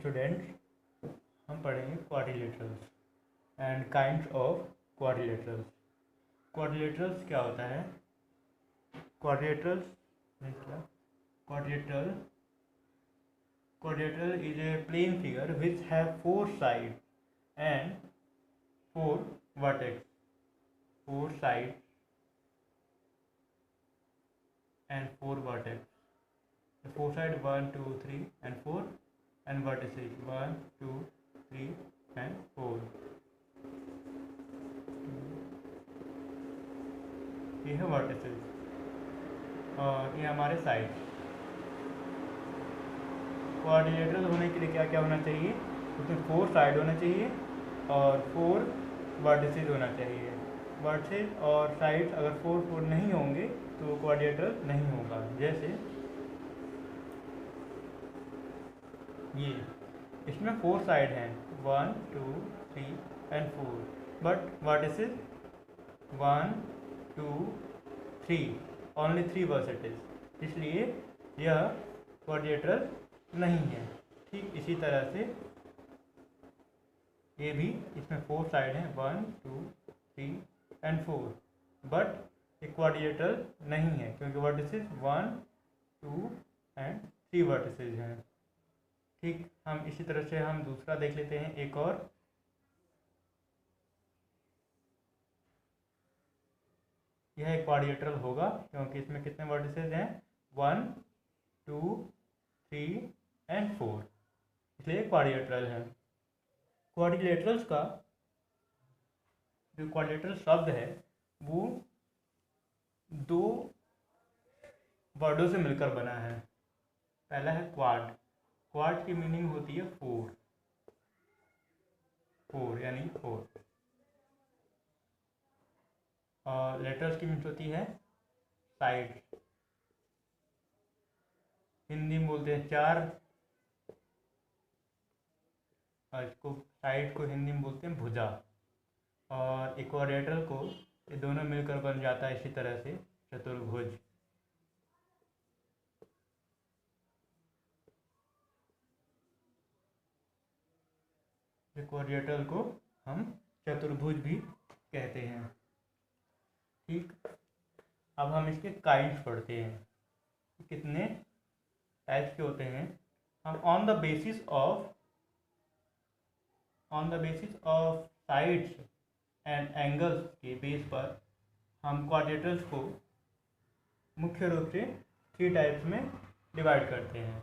Students, हम पढ़ेंगे quadrilaterals and kinds of quadrilaterals. Quadrilaterals क्या होता है? Quadrilaterals quadrilateral quadrilateral is a plane figure which have four sides and four vertex. Four sides and four vertex. The four side 1, 2, 3 and 4 and vertices 1, 2, 3 and 4. ये है vertices और ये हमारे side. Quadrilateral होने के लिए क्या क्या होना चाहिए? उसमें फोर साइड होना चाहिए और फोर वर्टिसेस होना चाहिए। वर्टिसेस और साइड अगर फोर फोर नहीं होंगे तो क्वाड्रिलेटरल नहीं होगा। जैसे ये, इसमें फोर साइड हैं 1, 2, 3 and 4, but vertices 1, 2, 3, only 3 vertices, इसलिए यह क्वाड्रिलेटरल नहीं है। ठीक इसी तरह से ये भी, इसमें फोर साइड हैं 1, 2, 3 एंड 4, बट एक क्वाड्रिलेटरल नहीं है क्योंकि वर्टिसेस 1, 2 एंड 3 वर्टिसेस हैं। ठीक, हम इसी तरह से हम दूसरा देख लेते हैं एक और। यह एक क्वाड्रिलेटरल होगा क्योंकि इसमें कितने वर्टिसेस हैं? 1, 2, 3 एंड 4, इसलिए क्वाड्रिलेटरल है। क्वाड्रिलेटरल्स का जो क्वाड्रिलेटरल शब्द है वो दो वर्डों से मिलकर बना है। पहला है क्वाड। क्वाड की मीनिंग होती है फोर, फोर यानी फोर, और लेटर्स की मीनिंग होती है साइड। हिंदी में बोलते हैं चार, और इसको साइड को हिंदी में बोलते हैं भुजा। और इक्वाड्रिलेटरल को ये दोनों मिलकर बन जाता है इसी तरह से चतुर्भुज। इक्वाड्रिलेटरल को हम चतुर्भुज भी कहते हैं। ठीक, अब हम इसके काइंड्स पढ़ते हैं, कितने टाइप्स के होते हैं। हम on the basis of sides and angles के बेस पर हम क्वाड्रिलेटरल्स को मुख्य रूप से 3 टाइप्स में डिवाइड करते हैं,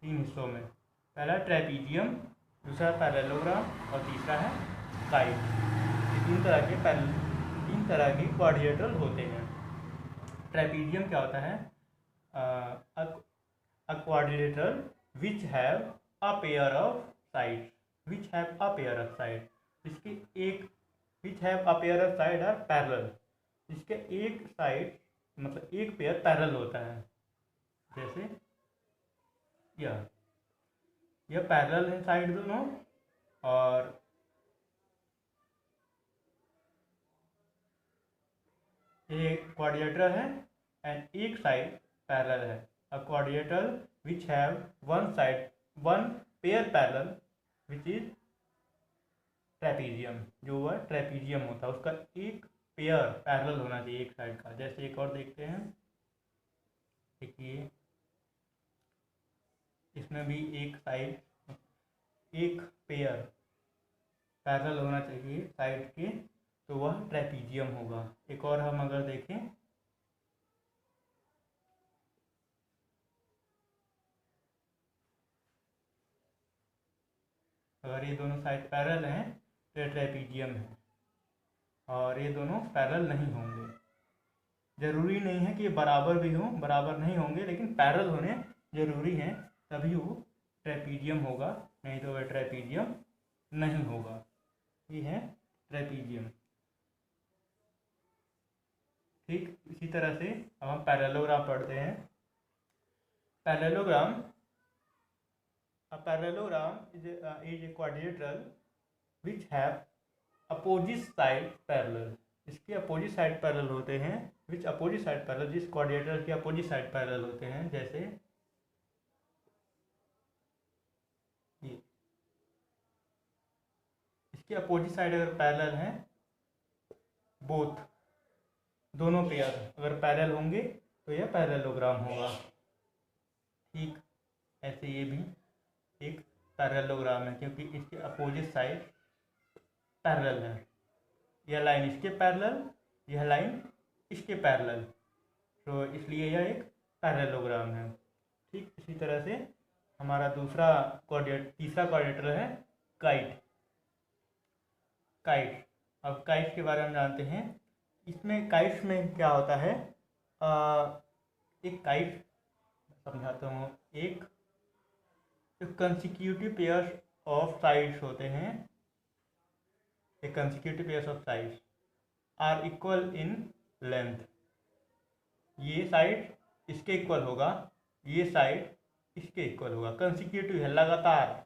3 हिस्सों में। पहला ट्रेपीजियम, दूसरा पैरेललोग्राम और तीसरा है काइट। ये तीन तरह के क्वाड्रिलेटरल होते हैं। ट्रेपीजियम क्या होता है? a quadrilateral which have a pair of sides, इसके एक which have a pair of side are parallel, इसके एक साइड मतलब एक पेयर पैरेलल होता है। जैसे यह पैरेलल है साइड दोनों, और ये क्वाड्रिलेटरल है एंड एक साइड पैरेलल है। A quadrilateral which have one pair parallel which is trapezium, जो वह ट्रेपीजियम होता है उसका एक पेयर पैरेलल होना चाहिए एक साइड का। जैसे एक और देखते हैं, देखिए इसमें भी एक साइड एक पेयर पैरेलल होना चाहिए साइड के, तो वह ट्रेपीजियम होगा। एक और हम अगर देखें, अगर ये दोनों साइड पैरेलल हैं तो ये ट्रेपीजियम है, और ये दोनों पैरेलल नहीं होंगे। जरूरी नहीं है कि ये बराबर भी हों, बराबर नहीं होंगे, लेकिन पैरेलल होने जरूरी हैं, तभी वो ट्रेपीजियम होगा, नहीं तो वह ट्रेपीजियम नहीं होगा। ये है ट्रेपीजियम। ठीक इसी तरह से अब हम पैरेललोग्राम पढ़ते हैं। Parallelogram A parallelogram is a quadrilateral which have opposite side parallel, इसके अपोजिट साइड पैरेलल होते हैं। विच अपोजिट साइड पैरेलल, जिस क्वाड्रिलेटरल के अपोजिट साइड पैरेलल होते हैं। जैसे ये इसके अपोजिट साइड अगर पैरेलल हैं, बोथ दोनों पेयर अगर पैरेलल होंगे तो यह पैरेललोग्राम होगा। ठीक ऐसे ये भी एक पैरेललोग्राम है, क्योंकि इसके अपोजिट साइड पैरेलल है। यह लाइन इसके पैरेलल, यह लाइन इसके पैरेलल, तो इसलिए यह एक पैरेललोग्राम है। ठीक इसी तरह से हमारा तीसरा कोऑर्डिनेटर है काइट। काइट, अब काइट के बारे में जानते हैं। इसमें काइट्स में क्या होता है, एक काइट समझाता हूँ। एक कंसेक्यूटिव पेयर्स ऑफ साइड्स होते हैं, एक consecutive pairs of sides are equal in length. ये साइड इसके इक्वल होगा, ये साइड इसके इक्वल होगा। कंसेक्यूटिव है, लगातार।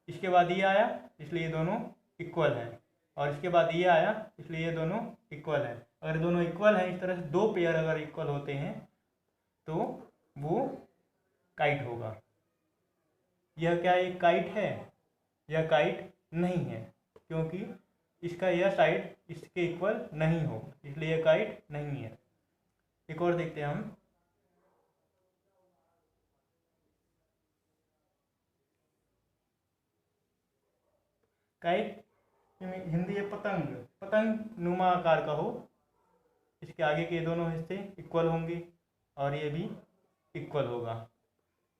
इसके बाद ये आया इसलिए ये दोनों इक्वल है, और इसके बाद ये आया इसलिए ये दोनों इक्वल है। अगर दोनों इक्वल हैं, इस तरह से दो पेयर अगर इक्वल होते हैं तो वो काइट होगा। यह क्या एक काइट है? यह काइट नहीं है, क्योंकि इसका यह साइड इसके इक्वल नहीं हो, इसलिए यह काइट नहीं है। एक और देखते हैं हम। काइट हिंदी है पतंग, पतंग नुमा आकार का हो। इसके आगे के दोनों हिस्से इक्वल होंगे और ये भी इक्वल होगा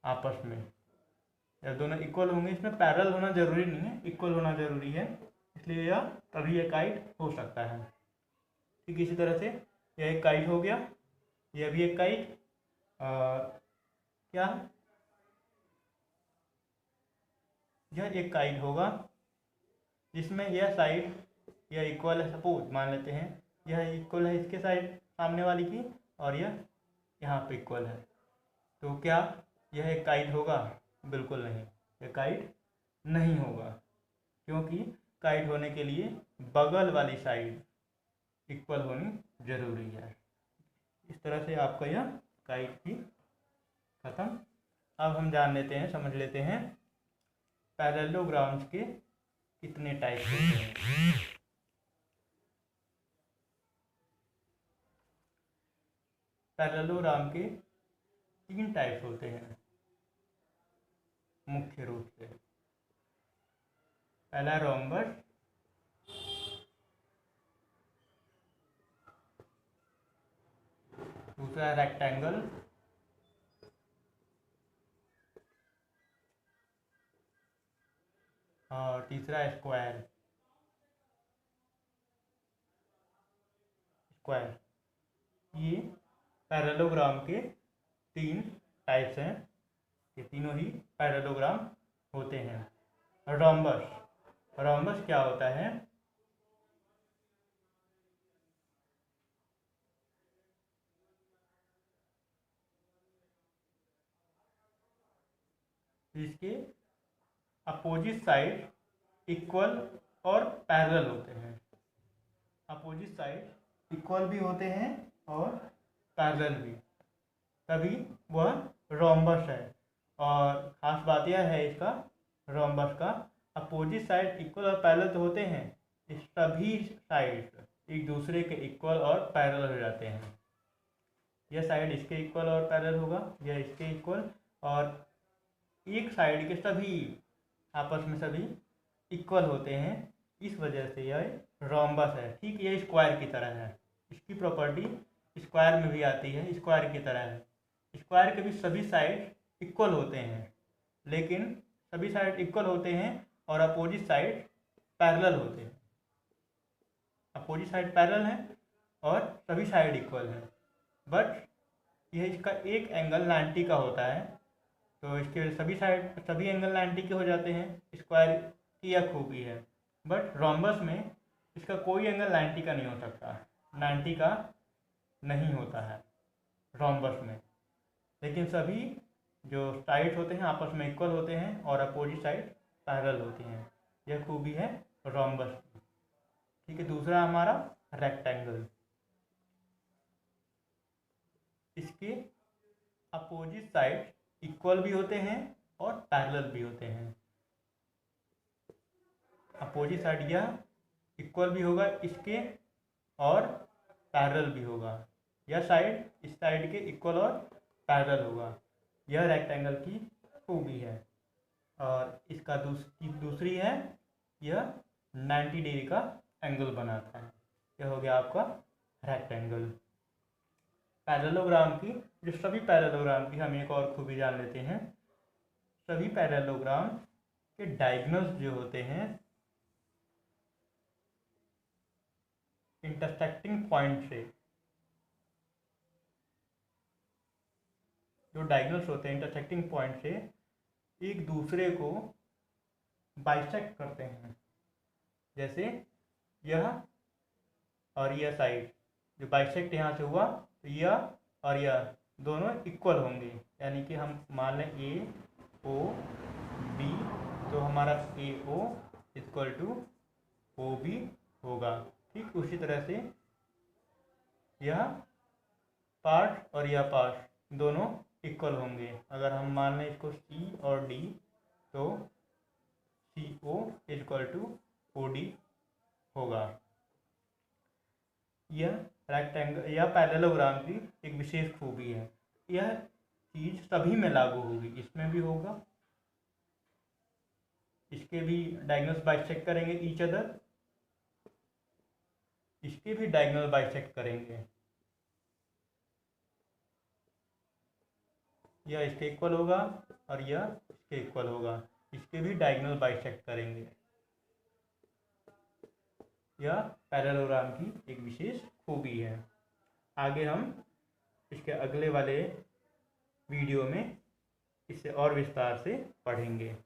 आपस में। जब दोनों इक्वल होंगे, इसमें पैरेलल होना जरूरी नहीं है, इक्वल होना जरूरी है, इसलिए यह तभी यह काइट हो सकता है। ठीक इसी तरह से यह एक काइट हो गया, यह भी एक काइट। क्या यह एक काइट होगा जिसमें यह साइड यह इक्वल है। सपोज मान लेते हैं यह इक्वल है इसके साइड सामने वाली की, और यह यहाँ पे इक्वल है, तो क्या यह एक काइट होगा? बिल्कुल नहीं, यह काइट नहीं होगा, क्योंकि काइट होने के लिए बगल वाली साइड इक्वल होनी जरूरी है। इस तरह से आपका यह काइट भी खत्म। अब हम जान लेते हैं, समझ लेते हैं पैरेललोग्राम्स के कितने टाइप होते हैं। पैरेललोग्राम के 3 टाइप्स होते हैं मुख्य रूप से। पहला रोम्बस, दूसरा रेक्टेंगल, और तीसरा स्क्वायर। ये पैरेललोग्राम के 3 टाइप्स हैं, ये तीनों ही पैरेललोग्राम होते हैं। रोम्बस, रोम्बस क्या होता है? इसके अपोजिट साइड इक्वल और पैरेलल होते हैं। अपोजिट साइड इक्वल भी होते हैं और पैरेलल भी, तभी वह रोम्बस है। और ख़ास बात यह है इसका रोम्बस का, अपोजिट साइड इक्वल और पैरेलल तो होते हैं, इस सभी साइड एक दूसरे के इक्वल और पैरेलल हो जाते हैं। यह साइड इसके इक्वल और पैरेलल होगा, यह इसके इक्वल, और एक साइड के सभी आपस में सभी इक्वल होते हैं। इस वजह से यह रोम्बस है। ठीक यह स्क्वायर की तरह है, इसकी प्रॉपर्टी स्क्वायर में भी आती है, स्क्वायर की तरह है। स्क्वायर के भी सभी साइड इक्वल होते हैं, लेकिन सभी साइड इक्वल होते हैं और अपोजिट साइड पैरेलल होते हैं। अपोजिट साइड पैरेलल है और सभी साइड इक्वल है, बट यह इसका एक एंगल 90 का होता है, तो इसके सभी एंगल 90 के हो जाते हैं। स्क्वायर की यह खूबी है, बट रोम्बस में इसका कोई एंगल 90 का नहीं हो सकता, 90 का नहीं होता है रोम्बस में। लेकिन सभी जो साइड होते हैं आपस में इक्वल होते हैं और अपोजिट साइड पैरेलल होती हैं, यह खूबी है रोम्बस की। ठीक है, दूसरा हमारा रेक्टेंगल। इसके अपोजिट साइड इक्वल भी होते हैं और पैरेलल भी होते हैं। अपोजिट साइड यह इक्वल भी होगा इसके और पैरेलल भी होगा। यह साइड इस साइड के इक्वल और पैरेलल होगा। यह रेक्टेंगल की खूबी है। और इसका दूसरी है यह 90 डिग्री का एंगल बनाता है। यह हो गया आपका रेक्टेंगल। पैरेललोग्राम की जो सभी पैरेललोग्राम की हम एक और खूबी जान लेते हैं। सभी पैरेललोग्राम के डायगोनल्स जो होते हैं इंटरसेक्टिंग पॉइंट से, जो डायगोनल्स होते हैं इंटरसेक्टिंग पॉइंट से एक दूसरे को बाइसेक्ट करते हैं। जैसे यह और यह साइड जो बाइसेक्ट यहाँ से हुआ तो यह और यह दोनों इक्वल होंगे। यानी कि हम मान लें ए ओ बी, तो हमारा A O equal to O B होगा। ठीक उसी तरह से यह पार्ट और यह पार्ट दोनों इक्वल होंगे। अगर हम मान लें इसको सी और डी, तो C O equal to O D होगा। यह रेक्टेंगल या पैरेललोग्राम की एक विशेष खूबी है। यह चीज सभी में लागू होगी, इसमें भी होगा। इसके भी डायगोनल्स बाइसेक्ट करेंगे ईच अदर, इसके भी डायगोनल बाइसेक्ट करेंगे। यह इसके इक्वल होगा और यह इसके इक्वल होगा, इसके भी डायगोनल बाइसेक्ट करेंगे। यह पैरेललोग्राम की एक विशेष खूबी है। आगे हम इसके अगले वाले वीडियो में इसे और विस्तार से पढ़ेंगे।